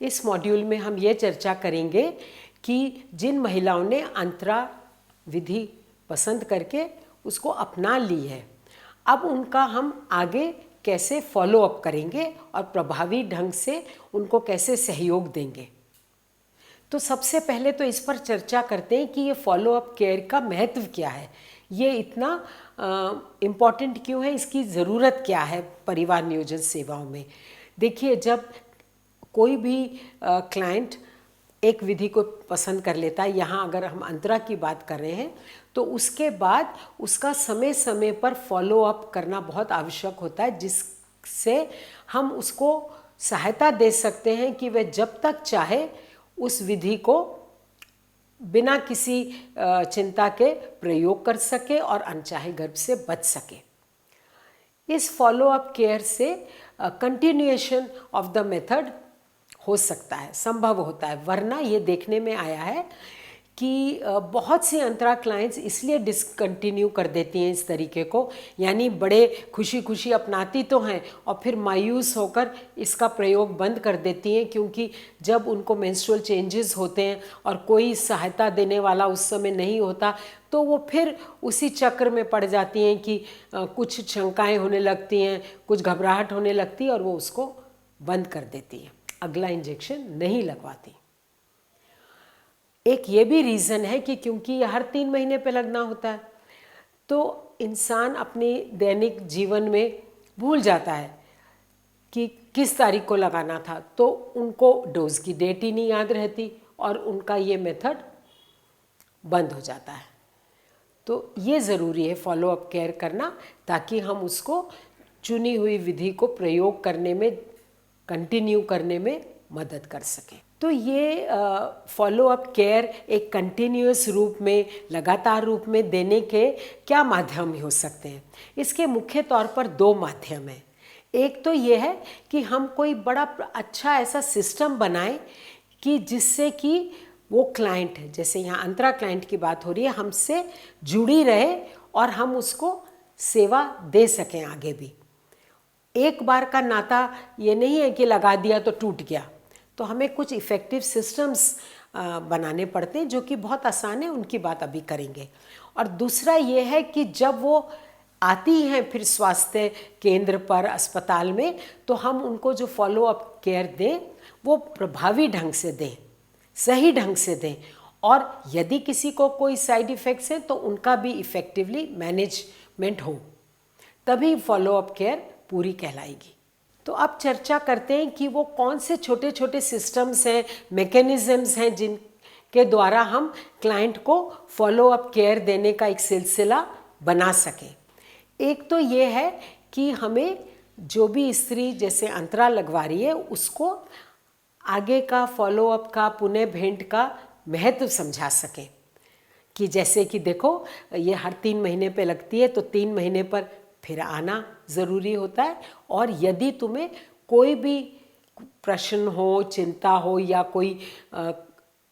इस मॉड्यूल में हम ये चर्चा करेंगे कि जिन महिलाओं ने अंतरा विधि पसंद करके उसको अपना ली है, अब उनका हम आगे कैसे फॉलो अप करेंगे और प्रभावी ढंग से उनको कैसे सहयोग देंगे। तो सबसे पहले तो इस पर चर्चा करते हैं कि ये फॉलो अप केयर का महत्व क्या है, ये इतना इम्पॉर्टेंट क्यों है, इसकी ज़रूरत क्या है परिवार नियोजन सेवाओं में। देखिए, जब कोई भी क्लाइंट एक विधि को पसंद कर लेता है, यहाँ अगर हम अंतरा की बात कर रहे हैं, तो उसके बाद उसका समय समय पर फॉलो अप करना बहुत आवश्यक होता है, जिससे हम उसको सहायता दे सकते हैं कि वह जब तक चाहे उस विधि को बिना किसी चिंता के प्रयोग कर सके और अनचाहे गर्भ से बच सके। इस फॉलो अप केयर से कंटिन्यूएशन ऑफ द मेथड हो सकता है, संभव होता है, वरना ये देखने में आया है कि बहुत सी अंतरा क्लाइंट्स इसलिए डिसकंटिन्यू कर देती हैं इस तरीके को, यानी बड़े खुशी खुशी अपनाती तो हैं और फिर मायूस होकर इसका प्रयोग बंद कर देती हैं, क्योंकि जब उनको मेंस्ट्रुअल चेंजेस होते हैं और कोई सहायता देने वाला उस समय नहीं होता, तो वो फिर उसी चक्र में पड़ जाती हैं कि कुछ शंकाएं होने लगती हैं, कुछ घबराहट होने लगती है और वो उसको बंद कर देती हैं, अगला इंजेक्शन नहीं लगवाती। एक ये भी रीज़न है कि क्योंकि ये हर 3 महीने पे लगना होता है, तो इंसान अपने दैनिक जीवन में भूल जाता है कि किस तारीख को लगाना था, तो उनको डोज की डेट ही नहीं याद रहती और उनका ये मेथड बंद हो जाता है। तो ये ज़रूरी है फॉलो अप केयर करना, ताकि हम उसको चुनी हुई विधि को प्रयोग करने में, कंटिन्यू करने में मदद कर सकें। तो ये फॉलो अप केयर एक कंटिन्यूअस रूप में, लगातार रूप में देने के क्या माध्यम हो सकते हैं। इसके मुख्य तौर पर 2 माध्यम हैं। एक तो ये है कि हम कोई बड़ा अच्छा ऐसा सिस्टम बनाएं कि जिससे कि वो क्लाइंट, जैसे यहाँ अंतरा क्लाइंट की बात हो रही है, हमसे जुड़ी रहे और हम उसको सेवा दे सकें आगे भी। एक बार का नाता ये नहीं है कि लगा दिया तो टूट गया, तो हमें कुछ इफ़ेक्टिव सिस्टम्स बनाने पड़ते हैं, जो कि बहुत आसान है, उनकी बात अभी करेंगे। और दूसरा ये है कि जब वो आती हैं फिर स्वास्थ्य केंद्र पर, अस्पताल में, तो हम उनको जो फॉलो अप केयर दें वो प्रभावी ढंग से दें, सही ढंग से दें, और यदि किसी को कोई साइड इफ़ेक्ट्स हैं तो उनका भी इफ़ेक्टिवली मैनेजमेंट हो, तभी फॉलो अप केयर पूरी कहलाएगी। तो अब चर्चा करते हैं कि वो कौन से छोटे छोटे सिस्टम्स हैं, मैकेनिज़म्स हैं जिनके द्वारा हम क्लाइंट को फॉलो अप केयर देने का एक सिलसिला बना सकें। एक तो ये है कि हमें जो भी स्त्री जैसे अंतरा लगवा रही है उसको आगे का फॉलो अप का, पुनः भेंट का महत्व समझा सकें, कि जैसे कि देखो ये हर 3 महीने पे लगती है, तो 3 महीने पर फिर आना ज़रूरी होता है, और यदि तुम्हें कोई भी प्रश्न हो, चिंता हो या कोई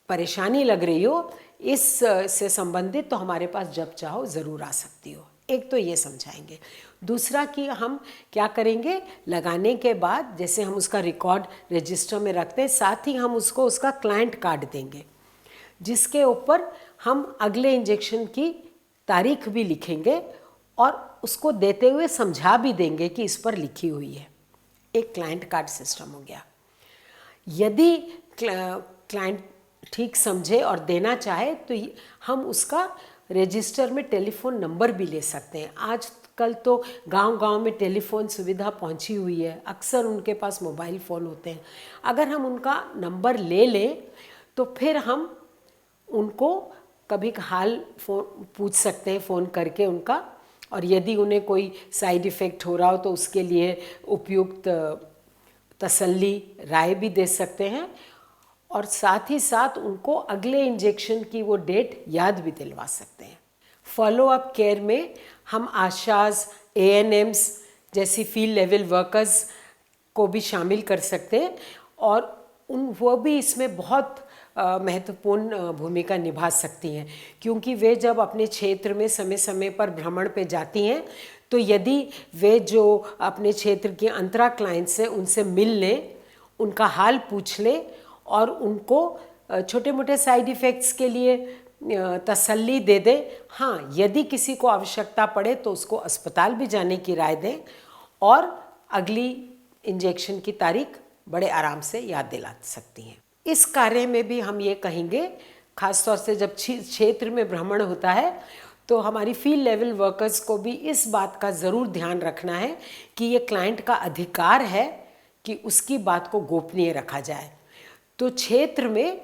परेशानी लग रही हो इस से संबंधित, तो हमारे पास जब चाहो ज़रूर आ सकती हो। एक तो ये समझाएंगे। दूसरा कि हम क्या करेंगे, लगाने के बाद जैसे हम उसका रिकॉर्ड रजिस्टर में रखते हैं, साथ ही हम उसको उसका क्लाइंट कार्ड देंगे, जिसके ऊपर हम अगले इंजेक्शन की तारीख भी लिखेंगे और उसको देते हुए समझा भी देंगे कि इस पर लिखी हुई है। एक क्लाइंट कार्ड सिस्टम हो गया। यदि क्लाइंट ठीक समझे और देना चाहे तो हम उसका रजिस्टर में टेलीफोन नंबर भी ले सकते हैं। आजकल तो गांव-गांव में टेलीफोन सुविधा पहुंची हुई है, अक्सर उनके पास मोबाइल फ़ोन होते हैं। अगर हम उनका नंबर ले लें तो फिर हम उनको कभी हाल पूछ सकते हैं फ़ोन करके उनका, और यदि उन्हें कोई साइड इफ़ेक्ट हो रहा हो तो उसके लिए उपयुक्त तसल्ली राय भी दे सकते हैं, और साथ ही साथ उनको अगले इंजेक्शन की वो डेट याद भी दिलवा सकते हैं। फॉलो अप केयर में हम आशाज, ANMs जैसी फील्ड लेवल वर्कर्स को भी शामिल कर सकते हैं, और वो भी इसमें बहुत महत्वपूर्ण भूमिका निभा सकती हैं, क्योंकि वे जब अपने क्षेत्र में समय समय पर भ्रमण पे जाती हैं, तो यदि वे जो अपने क्षेत्र के अंतरा क्लाइंट्स हैं उनसे मिल लें, उनका हाल पूछ ले और उनको छोटे मोटे साइड इफ़ेक्ट्स के लिए तसल्ली दे दे। हाँ, यदि किसी को आवश्यकता पड़े तो उसको अस्पताल भी जाने की राय दें और अगली इंजेक्शन की तारीख बड़े आराम से याद दिला सकती हैं। इस कार्य में भी हम ये कहेंगे, खासतौर से जब क्षेत्र में भ्रमण होता है तो हमारी फील्ड लेवल वर्कर्स को भी इस बात का ज़रूर ध्यान रखना है कि ये क्लाइंट का अधिकार है कि उसकी बात को गोपनीय रखा जाए। तो क्षेत्र में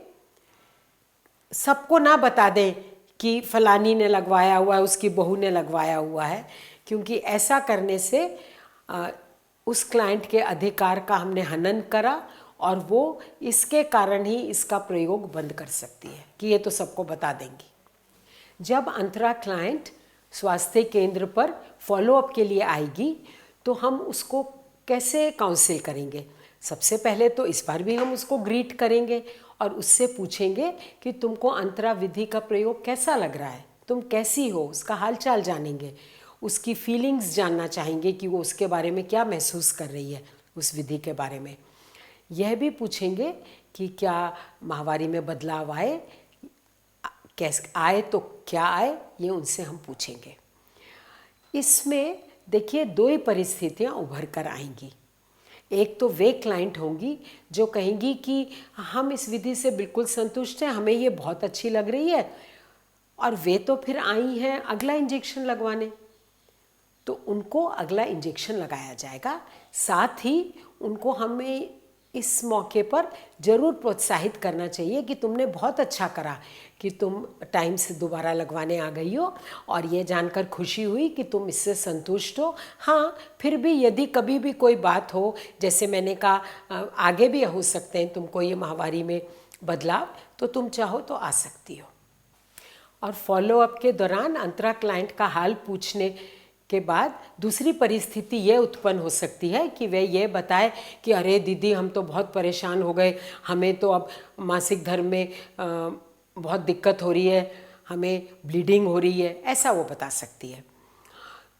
सबको ना बता दें कि फलानी ने लगवाया हुआ है, उसकी बहू ने लगवाया हुआ है, क्योंकि ऐसा करने से उस क्लाइंट के अधिकार का हमने हनन करा और वो इसके कारण ही इसका प्रयोग बंद कर सकती है कि ये तो सबको बता देंगी। जब अंतरा क्लाइंट स्वास्थ्य केंद्र पर फॉलोअप के लिए आएगी तो हम उसको कैसे काउंसिल करेंगे? सबसे पहले तो इस बार भी हम उसको ग्रीट करेंगे और उससे पूछेंगे कि तुमको अंतरा विधि का प्रयोग कैसा लग रहा है, तुम कैसी हो, उसका हालचाल जानेंगे, उसकी फीलिंग्स जानना चाहेंगे कि वो उसके बारे में क्या महसूस कर रही है, उस विधि के बारे में। यह भी पूछेंगे कि क्या माहवारी में बदलाव आए, कैसे आए तो क्या आए, ये उनसे हम पूछेंगे। इसमें देखिए दो ही परिस्थितियाँ उभर कर आएंगी। एक तो वे क्लाइंट होंगी जो कहेंगी कि हम इस विधि से बिल्कुल संतुष्ट हैं, हमें ये बहुत अच्छी लग रही है, और वे तो फिर आई हैं अगला इंजेक्शन लगवाने, तो उनको अगला इंजेक्शन लगाया जाएगा। साथ ही उनको हमें इस मौके पर ज़रूर प्रोत्साहित करना चाहिए कि तुमने बहुत अच्छा करा कि तुम टाइम से दोबारा लगवाने आ गई हो, और ये जानकर खुशी हुई कि तुम इससे संतुष्ट हो। हाँ, फिर भी यदि कभी भी कोई बात हो, जैसे मैंने कहा आगे भी हो सकते हैं तुमको ये माहवारी में बदलाव, तो तुम चाहो तो आ सकती हो। और फॉलोअप के दौरान अंतरा क्लाइंट का हाल पूछने के बाद दूसरी परिस्थिति ये उत्पन्न हो सकती है कि वे ये बताए कि अरे दीदी हम तो बहुत परेशान हो गए, हमें तो अब मासिक धर्म में बहुत दिक्कत हो रही है, हमें ब्लीडिंग हो रही है, ऐसा वो बता सकती है।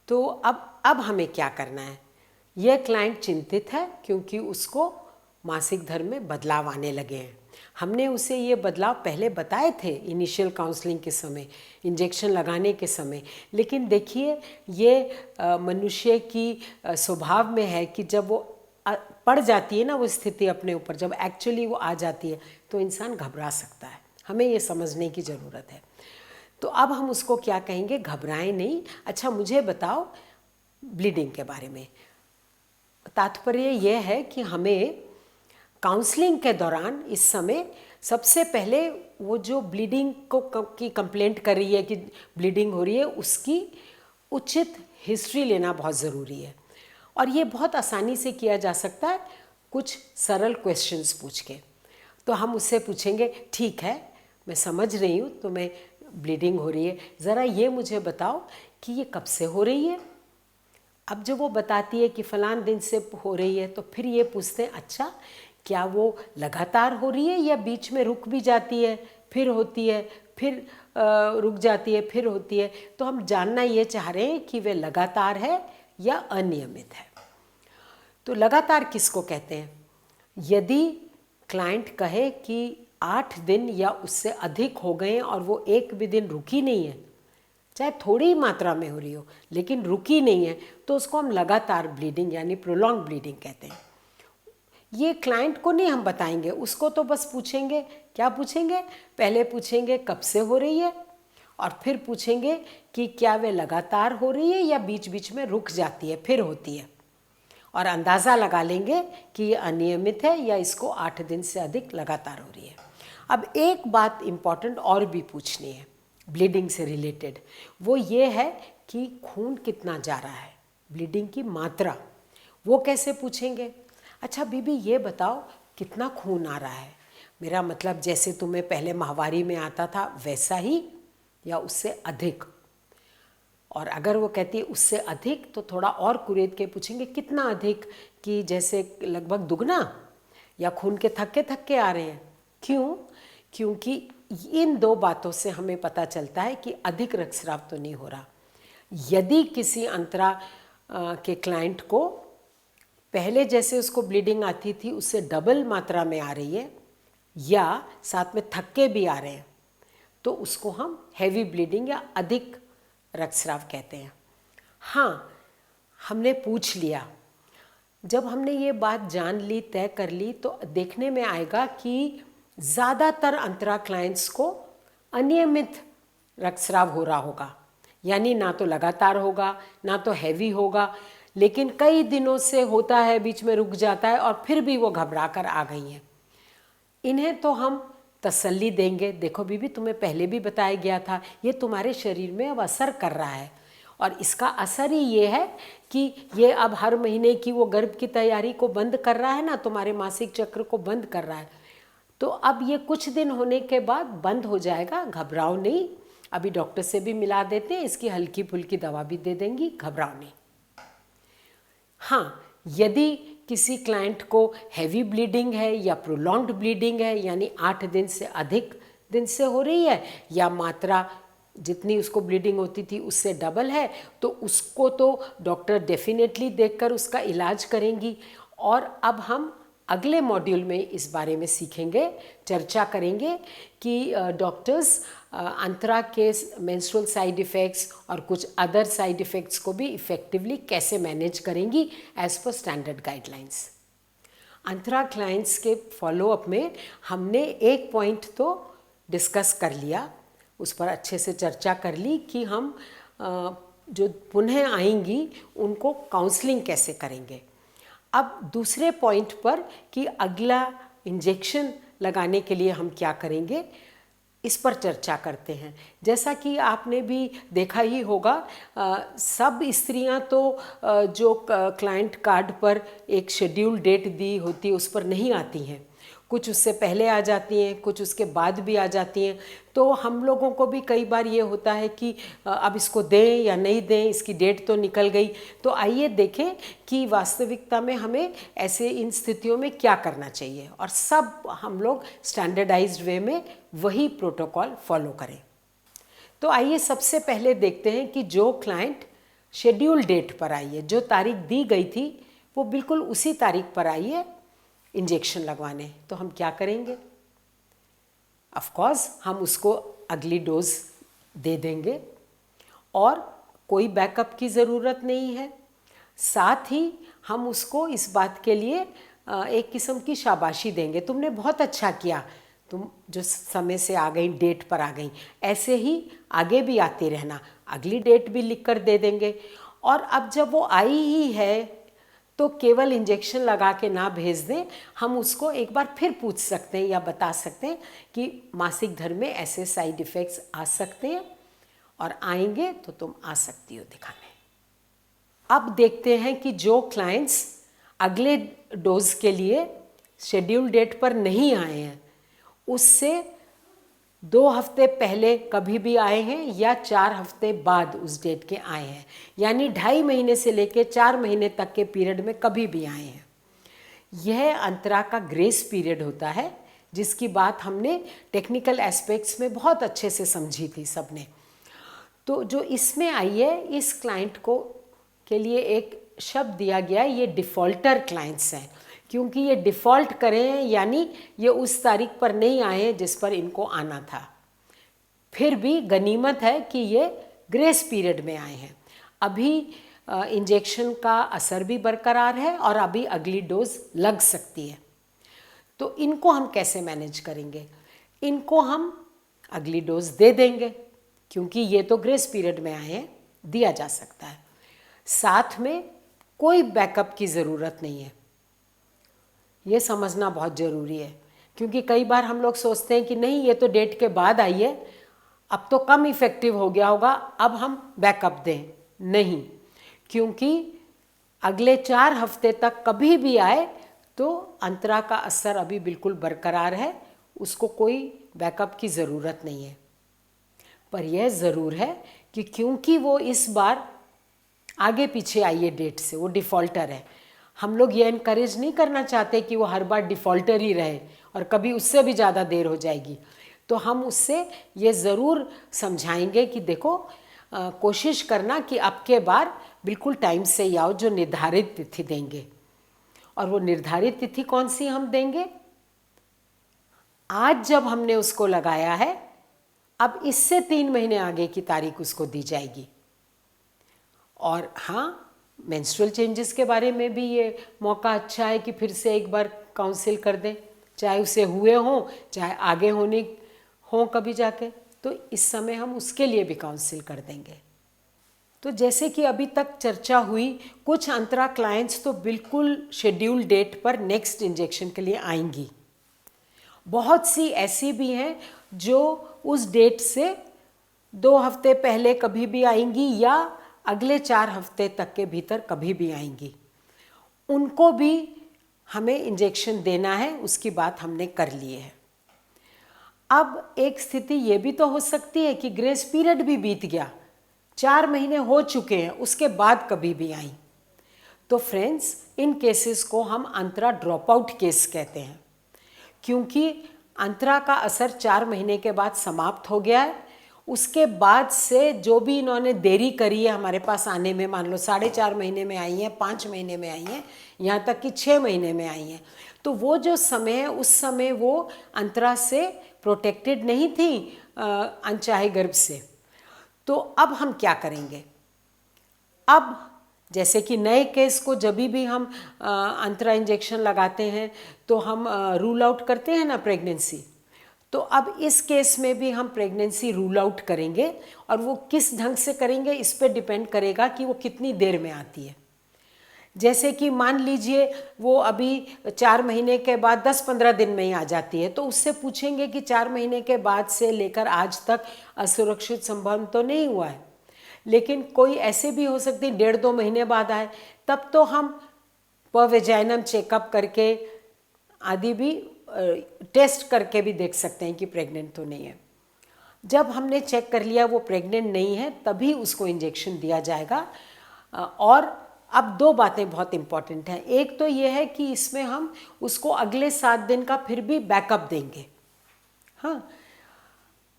तो अब हमें क्या करना है? यह क्लाइंट चिंतित है क्योंकि उसको मासिक धर्म में बदलाव आने लगे हैं। हमने उसे ये बदलाव पहले बताए थे इनिशियल काउंसलिंग के समय, इंजेक्शन लगाने के समय, लेकिन देखिए ये मनुष्य की स्वभाव में है कि जब वो पड़ जाती है ना वो स्थिति अपने ऊपर, जब एक्चुअली वो आ जाती है तो इंसान घबरा सकता है। हमें ये समझने की ज़रूरत है। तो अब हम उसको क्या कहेंगे? घबराएं नहीं। अच्छा मुझे बताओ ब्लीडिंग के बारे में। तात्पर्य यह है कि हमें काउंसलिंग के दौरान इस समय सबसे पहले वो जो ब्लीडिंग की कंप्लेंट कर रही है कि ब्लीडिंग हो रही है, उसकी उचित हिस्ट्री लेना बहुत ज़रूरी है। और ये बहुत आसानी से किया जा सकता है कुछ सरल क्वेश्चंस पूछ के। तो हम उससे पूछेंगे, ठीक है मैं समझ रही हूँ तुम्हें ब्लीडिंग हो रही है, ज़रा ये मुझे बताओ कि ये कब से हो रही है। अब जब वो बताती है कि फ़लान दिन से हो रही है तो फिर ये पूछते हैं, अच्छा क्या वो लगातार हो रही है या बीच में रुक भी जाती है, फिर होती है, फिर रुक जाती है, फिर होती है। तो हम जानना ये चाह रहे हैं कि वे लगातार है या अनियमित है। तो लगातार किसको कहते हैं? यदि क्लाइंट कहे कि 8 दिन या उससे अधिक हो गए और वो एक भी दिन रुकी नहीं है, चाहे थोड़ी मात्रा में हो रही हो लेकिन रुकी नहीं है, तो उसको हम लगातार ब्लीडिंग यानी प्रोलॉन्ग ब्लीडिंग कहते हैं। ये क्लाइंट को नहीं हम बताएंगे, उसको तो बस पूछेंगे, क्या पूछेंगे? पहले पूछेंगे कब से हो रही है, और फिर पूछेंगे कि क्या वे लगातार हो रही है या बीच बीच में रुक जाती है फिर होती है, और अंदाज़ा लगा लेंगे कि ये अनियमित है या इसको 8 दिन से अधिक लगातार हो रही है। अब एक बात इम्पॉर्टेंट और भी पूछनी है ब्लीडिंग से रिलेटेड, वो ये है कि खून कितना जा रहा है, ब्लीडिंग की मात्रा। वो कैसे पूछेंगे? अच्छा बीबी ये बताओ कितना खून आ रहा है, मेरा मतलब जैसे तुम्हें पहले माहवारी में आता था वैसा ही या उससे अधिक। और अगर वो कहती है उससे अधिक तो थोड़ा और कुरेद के पूछेंगे कितना अधिक, कि जैसे लगभग दुगना, या खून के थक्के आ रहे हैं। क्यों? क्योंकि इन दो बातों से हमें पता चलता है कि अधिक रक्तस्राव तो नहीं हो रहा। यदि किसी अंतरा के क्लाइंट को पहले जैसे उसको ब्लीडिंग आती थी उससे डबल मात्रा में आ रही है या साथ में थक्के भी आ रहे हैं, तो उसको हम हैवी ब्लीडिंग या अधिक रक्तस्राव कहते हैं। हाँ, हमने पूछ लिया, जब हमने ये बात जान ली, तय कर ली, तो देखने में आएगा कि ज़्यादातर अंतरा क्लाइंट्स को अनियमित रक्तस्राव हो रहा होगा, यानी ना तो लगातार होगा ना तो हैवी होगा, लेकिन कई दिनों से होता है, बीच में रुक जाता है और फिर भी वो घबरा कर आ गई हैं। इन्हें तो हम तसल्ली देंगे, देखो बीबी तुम्हें पहले भी बताया गया था, ये तुम्हारे शरीर में अब असर कर रहा है और इसका असर ही ये है कि ये अब हर महीने की वो गर्भ की तैयारी को बंद कर रहा है ना, तुम्हारे मासिक चक्र को बंद कर रहा है, तो अब ये कुछ दिन होने के बाद बंद हो जाएगा, घबराओ नहीं। अभी डॉक्टर से भी मिला देते हैं, इसकी हल्की फुल्की दवा भी दे देंगी, घबराओ नहीं। हाँ, यदि किसी क्लाइंट को हैवी ब्लीडिंग है या प्रोलॉन्ग्ड ब्लीडिंग है, यानी 8 दिन से अधिक दिन से हो रही है या मात्रा जितनी उसको ब्लीडिंग होती थी उससे डबल है, तो उसको तो डॉक्टर डेफिनेटली देखकर उसका इलाज करेंगी। और अब हम अगले मॉड्यूल में इस बारे में सीखेंगे, चर्चा करेंगे कि डॉक्टर्स अंतरा के मेंस्ट्रुअल साइड इफ़ेक्ट्स और कुछ अदर साइड इफ़ेक्ट्स को भी इफ़ेक्टिवली कैसे मैनेज करेंगी एज़ पर स्टैंडर्ड गाइडलाइंस। अंतरा क्लाइंट्स के फॉलोअप में हमने एक पॉइंट तो डिस्कस कर लिया, उस पर अच्छे से चर्चा कर ली कि हम जो पुनः आएंगी उनको काउंसलिंग कैसे करेंगे। अब दूसरे पॉइंट पर कि अगला इंजेक्शन लगाने के लिए हम क्या करेंगे, इस पर चर्चा करते हैं। जैसा कि आपने भी देखा ही होगा, सब स्त्रियां तो जो क्लाइंट कार्ड पर एक शेड्यूल डेट दी होती है उस पर नहीं आती हैं, कुछ उससे पहले आ जाती हैं, कुछ उसके बाद भी आ जाती हैं। तो हम लोगों को भी कई बार ये होता है कि अब इसको दें या नहीं दें, इसकी डेट तो निकल गई। तो आइए देखें कि वास्तविकता में हमें ऐसे इन स्थितियों में क्या करना चाहिए और सब हम लोग स्टैंडर्डाइज्ड वे में वही प्रोटोकॉल फॉलो करें। तो आइए सबसे पहले देखते हैं कि जो क्लाइंट शेड्यूल डेट पर आई है, जो तारीख दी गई थी वो बिल्कुल उसी तारीख पर आई है इंजेक्शन लगवाने, तो हम क्या करेंगे। ऑफ कोर्स हम उसको अगली डोज दे देंगे और कोई बैकअप की ज़रूरत नहीं है। साथ ही हम उसको इस बात के लिए एक किस्म की शाबाशी देंगे, तुमने बहुत अच्छा किया, तुम जो समय से आ गई, डेट पर आ गई, ऐसे ही आगे भी आती रहना, अगली डेट भी लिख कर दे देंगे। और अब जब वो आई ही है तो केवल इंजेक्शन लगा के ना भेज दें, हम उसको एक बार फिर पूछ सकते हैं या बता सकते हैं कि मासिक धर्म में ऐसे साइड इफ़ेक्ट्स आ सकते हैं और आएंगे तो तुम आ सकती हो दिखाने। अब देखते हैं कि जो क्लाइंट्स अगले डोज के लिए शेड्यूल डेट पर नहीं आए हैं, उससे 2 हफ्ते पहले कभी भी आए हैं या 4 हफ्ते बाद उस डेट के आए हैं, यानी 2.5 महीने से लेकर 4 महीने तक के पीरियड में कभी भी आए हैं। यह अंतरा का ग्रेस पीरियड होता है, जिसकी बात हमने टेक्निकल एस्पेक्ट्स में बहुत अच्छे से समझी थी सबने। तो जो इसमें आई है, इस क्लाइंट को के लिए एक शब्द दिया गया है, ये डिफ़ॉल्टर क्लाइंट्स हैं, क्योंकि ये डिफ़ॉल्ट करे हैं, यानी ये उस तारीख पर नहीं आए हैं जिस पर इनको आना था। फिर भी गनीमत है कि ये ग्रेस पीरियड में आए हैं, अभी इंजेक्शन का असर भी बरकरार है और अभी अगली डोज लग सकती है। तो इनको हम कैसे मैनेज करेंगे, इनको हम अगली डोज दे देंगे, क्योंकि ये तो ग्रेस पीरियड में आए हैं, दिया जा सकता है। साथ में कोई बैकअप की ज़रूरत नहीं है, ये समझना बहुत ज़रूरी है, क्योंकि कई बार हम लोग सोचते हैं कि नहीं ये तो डेट के बाद आई है, अब तो कम इफ़ेक्टिव हो गया होगा, अब हम बैकअप दें। नहीं, क्योंकि अगले 4 हफ्ते तक कभी भी आए तो अंतरा का असर अभी बिल्कुल बरकरार है, उसको कोई बैकअप की ज़रूरत नहीं है। पर यह ज़रूर है कि क्योंकि वो इस बार आगे पीछे आई है डेट से, वो डिफ़ॉल्टर है, हम लोग ये इनकरेज नहीं करना चाहते कि वो हर बार डिफ़ॉल्टर ही रहे और कभी उससे भी ज़्यादा देर हो जाएगी। तो हम उससे ये ज़रूर समझाएंगे कि देखो कोशिश करना कि अब के बार बिल्कुल टाइम से ही आओ, जो निर्धारित तिथि देंगे। और वो निर्धारित तिथि कौन सी हम देंगे? आज जब हमने उसको लगाया है, अब इससे 3 महीने आगे की तारीख उसको दी जाएगी। और हाँ, मेंस्ट्रुअल चेंजेस के बारे में भी ये मौका अच्छा है कि फिर से एक बार काउंसिल कर दें, चाहे उसे हुए हों चाहे आगे होने हों कभी जाके, तो इस समय हम उसके लिए भी काउंसिल कर देंगे। तो जैसे कि अभी तक चर्चा हुई, कुछ अंतरा क्लाइंट्स तो बिल्कुल शेड्यूल डेट पर नेक्स्ट इंजेक्शन के लिए आएंगी। बहुत सी ऐसी भी हैं जो उस डेट से 2 हफ्ते पहले कभी भी आएंगी या अगले 4 हफ्ते तक के भीतर कभी भी आएंगी। उनको भी हमें इंजेक्शन देना है, उसकी बात हमने कर ली है। अब एक स्थिति ये भी तो हो सकती है कि ग्रेस पीरियड भी बीत गया, 4 महीने हो चुके हैं, उसके बाद कभी भी आई। तो फ्रेंड्स, इन केसेस को हम अंतरा ड्रॉप आउट केस कहते हैं, क्योंकि अंतरा का असर 4 महीने के बाद समाप्त हो गया है। उसके बाद से जो भी इन्होंने देरी करी है हमारे पास आने में, मान लो 4.5 महीने में आई हैं, 5 महीने में आई हैं, यहाँ तक कि 6 महीने में आई हैं, तो वो जो समय है उस समय वो अंतरा से प्रोटेक्टेड नहीं थी अनचाहे गर्भ से। तो अब हम क्या करेंगे? अब जैसे कि नए केस को जब भी हम अंतरा इंजेक्शन लगाते हैं तो हम रूल आउट करते हैं ना प्रेगनेंसी, तो अब इस केस में भी हम प्रेगनेंसी रूल आउट करेंगे, और वो किस ढंग से करेंगे इस पे डिपेंड करेगा कि वो कितनी देर में आती है। जैसे कि मान लीजिए वो अभी 4 महीने के बाद 10-15 दिन में ही आ जाती है, तो उससे पूछेंगे कि 4 महीने के बाद से लेकर आज तक असुरक्षित संबंध तो नहीं हुआ है, लेकिन कोई ऐसे भी हो सकती है 1.5-2 महीने बाद आए, तब तो हम पर वेजाइनम चेकअप करके आदि भी टेस्ट करके भी देख सकते हैं कि प्रेग्नेंट तो नहीं है। जब हमने चेक कर लिया वो प्रेग्नेंट नहीं है, तभी उसको इंजेक्शन दिया जाएगा। और अब 2 बातें बहुत इम्पॉर्टेंट हैं। एक तो ये है कि इसमें हम उसको अगले 7 दिन का फिर भी बैकअप देंगे। हाँ,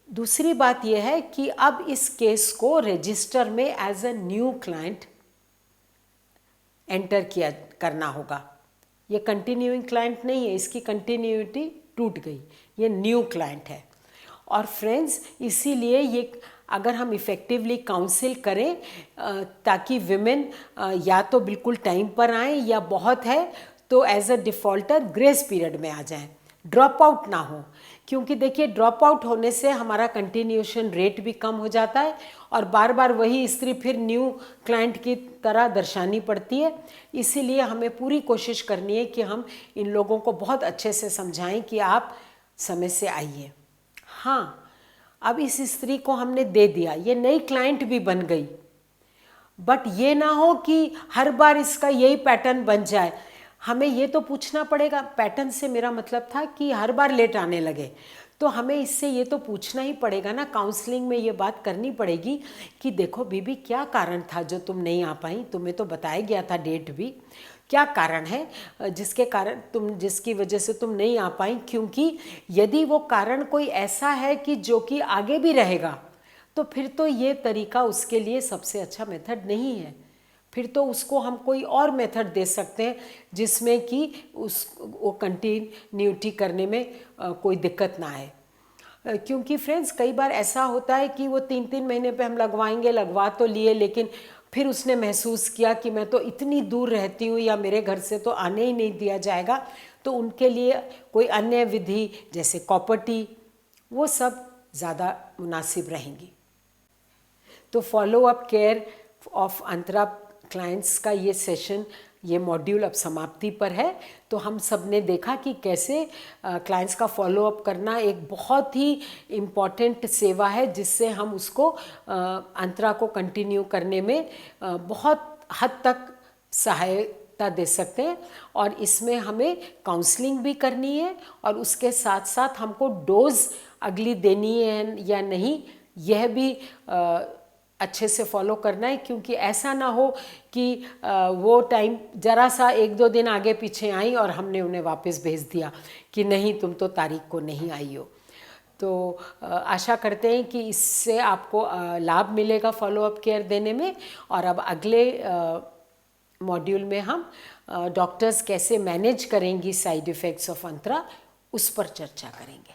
दूसरी बात यह है कि अब इस केस को रजिस्टर में as a new client enter किया करना होगा। ये कंटिन्यूइंग क्लाइंट नहीं है, इसकी कंटिन्यूटी टूट गई, ये न्यू क्लाइंट है। और फ्रेंड्स, इसीलिए ये अगर हम इफ़ेक्टिवली काउंसिल करें ताकि विमेन या तो बिल्कुल टाइम पर आएँ या बहुत है तो as a defaulter grace period में आ जाएं, ड्रॉप आउट ना हो। क्योंकि देखिए, ड्रॉप आउट होने से हमारा कंटिन्यूएशन रेट भी कम हो जाता है और बार बार वही स्त्री फिर न्यू क्लाइंट की तरह दर्शानी पड़ती है। इसीलिए हमें पूरी कोशिश करनी है कि हम इन लोगों को बहुत अच्छे से समझाएं कि आप समय से आइए। हाँ, अब इस स्त्री को हमने दे दिया, ये नई क्लाइंट भी बन गई, बट ये ना हो कि हर बार इसका यही पैटर्न बन जाए। हमें ये तो पूछना पड़ेगा, पैटर्न से मेरा मतलब था कि हर बार लेट आने लगे, तो हमें इससे ये तो पूछना ही पड़ेगा ना, काउंसलिंग में ये बात करनी पड़ेगी कि देखो बीबी, क्या कारण था जो तुम नहीं आ पाई? तुम्हें तो बताया गया था डेट भी, क्या कारण है जिसके कारण जिसकी वजह से तुम नहीं आ पाई? क्योंकि यदि वो कारण कोई ऐसा है कि जो कि आगे भी रहेगा, तो फिर तो ये तरीका उसके लिए सबसे अच्छा मेथड नहीं है। फिर तो उसको हम कोई और मेथड दे सकते हैं जिसमें कि वो कंटिन्यूटी करने में कोई दिक्कत ना आए। क्योंकि फ्रेंड्स, कई बार ऐसा होता है कि वो 3-3 महीने पे हम लगवाएंगे, लगवा तो लिए, लेकिन फिर उसने महसूस किया कि मैं तो इतनी दूर रहती हूँ या मेरे घर से तो आने ही नहीं दिया जाएगा, तो उनके लिए कोई अन्य विधि जैसे कॉपर-टी, वो सब ज़्यादा मुनासिब रहेंगी। तो follow up care of Antara clients का ये सेशन, ये मॉड्यूल अब समाप्ति पर है। तो हम सब ने देखा कि कैसे क्लाइंट्स का फॉलो अप करना एक बहुत ही इम्पॉर्टेंट सेवा है, जिससे हम उसको अंतरा को कंटिन्यू करने में बहुत हद तक सहायता दे सकते हैं। और इसमें हमें काउंसलिंग भी करनी है और उसके साथ साथ हमको डोज अगली देनी है या नहीं, यह भी अच्छे से फॉलो करना है। क्योंकि ऐसा ना हो कि वो टाइम ज़रा सा 1-2 दिन आगे पीछे आई और हमने उन्हें वापस भेज दिया कि नहीं, तुम तो तारीख को नहीं आई हो। तो आशा करते हैं कि इससे आपको लाभ मिलेगा फॉलो अप केयर देने में। और अब अगले मॉड्यूल में हम डॉक्टर्स कैसे मैनेज करेंगी साइड इफ़ेक्ट्स ऑफ अंतरा, उस पर चर्चा करेंगे।